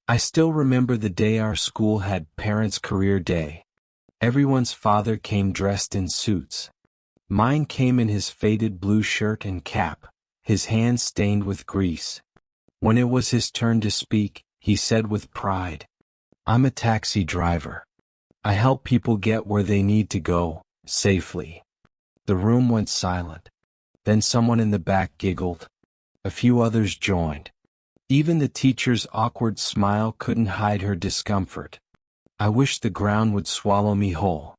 I still remember the day our school had Parents' Career Day. Everyone's father came dressed in suits. Mine came in his faded blue shirt and cap, his hands stained with grease. When it was his turn to speak, he said with pride, "I'm a taxi driver. I help people get where they need to go, safely." The room went silent. Then someone in the back giggled. A few others joined. Even the teacher's awkward smile couldn't hide her discomfort. I wished the ground would swallow me whole.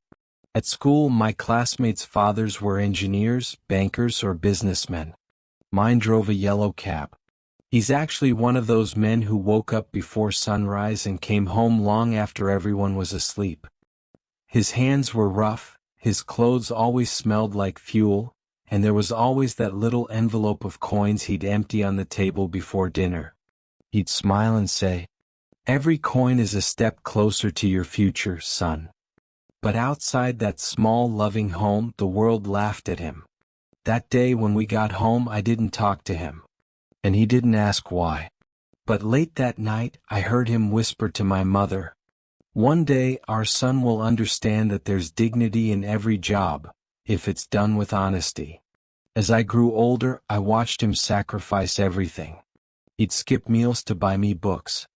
At school, my classmates' fathers were engineers, bankers, or businessmen. Mine drove a yellow cab. He's actually one of those men who woke up before sunrise and came home long after everyone was asleep. His hands were rough, his clothes always smelled like fuel, and there was always that little envelope of coins he'd empty on the table before dinner. He'd smile and say, "Every coin is a step closer to your future, son." But outside that small, loving home, the world laughed at him. That day when we got home, I didn't talk to him. And he didn't ask why. But late that night, I heard him whisper to my mother, "One day, our son will understand that there's dignity in every job, if it's done with honesty." As I grew older, I watched him sacrifice everything. He'd skip meals to buy me books.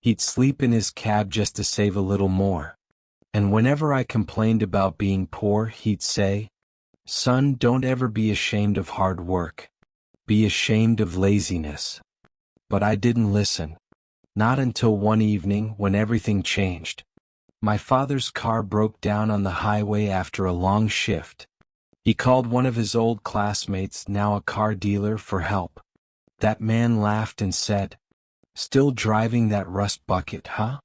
He'd sleep in his cab just to save a little more. And whenever I complained about being poor, he'd say, "Son, don't ever be ashamed of hard work. Be ashamed of laziness." But I didn't listen. Not until one evening when everything changed. My father's car broke down on the highway after a long shift. He called one of his old classmates, now a car dealer, for help. That man laughed and said, "Still driving that rust bucket, huh?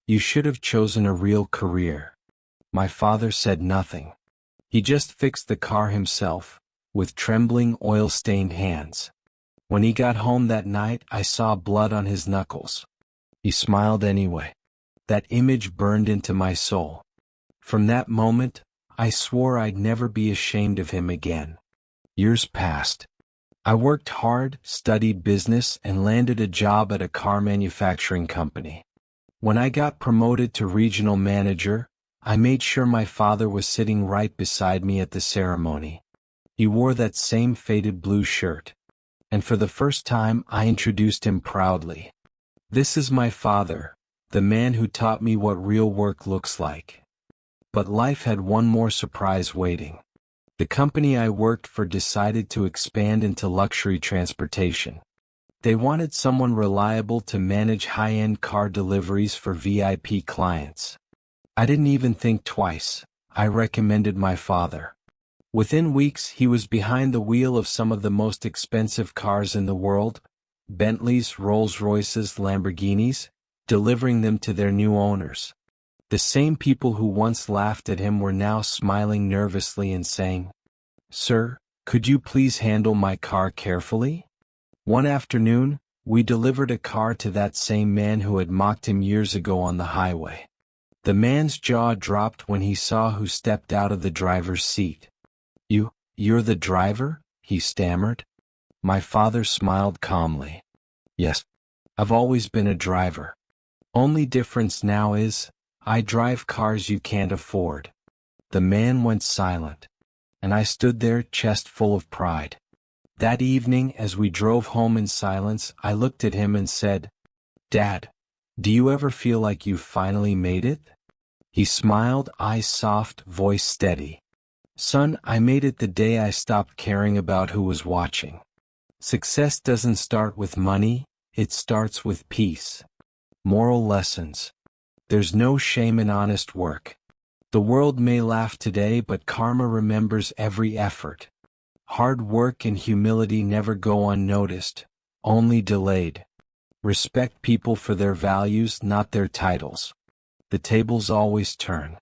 You should have chosen a real career." My father said nothing. He just fixed the car himself, with trembling, oil-stained hands. When he got home that night, I saw blood on his knuckles. He smiled anyway. That image burned into my soul. From that moment, I swore I'd never be ashamed of him again. Years passed. I worked hard, studied business, and landed a job at a car manufacturing company. When I got promoted to regional manager, I made sure my father was sitting right beside me at the ceremony. He wore that same faded blue shirt. And for the first time, I introduced him proudly. "This is my father, the man who taught me what real work looks like." But life had one more surprise waiting. The company I worked for decided to expand into luxury transportation. They wanted someone reliable to manage high-end car deliveries for VIP clients. I didn't even think twice. I recommended my father. Within weeks, he was behind the wheel of some of the most expensive cars in the world, Bentleys, Rolls-Royces, Lamborghinis, delivering them to their new owners. The same people who once laughed at him were now smiling nervously and saying, "Sir, could you please handle my car carefully?" One afternoon, we delivered a car to that same man who had mocked him years ago on the highway. The man's jaw dropped when he saw who stepped out of the driver's seat. You're the driver?" he stammered. My father smiled calmly. "Yes, I've always been a driver. Only difference now is, I drive cars you can't afford." The man went silent, and I stood there, chest full of pride. That evening, as we drove home in silence, I looked at him and said, "Dad, do you ever feel like you've finally made it?" He smiled, eyes soft, voice steady. "Son, I made it the day I stopped caring about who was watching. Success doesn't start with money, it starts with peace." Moral lessons. There's no shame in honest work. The world may laugh today, but karma remembers every effort. Hard work and humility never go unnoticed, only delayed. Respect people for their values, not their titles. The tables always turn.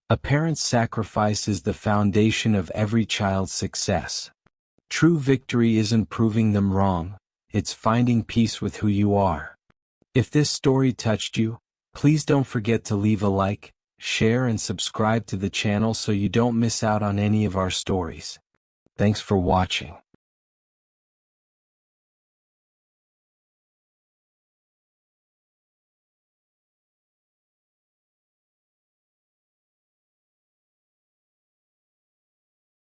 A parent's sacrifice is the foundation of every child's success. True victory isn't proving them wrong, it's finding peace with who you are. If this story touched you, please don't forget to leave a like, share and subscribe to the channel so you don't miss out on any of our stories. Thanks for watching.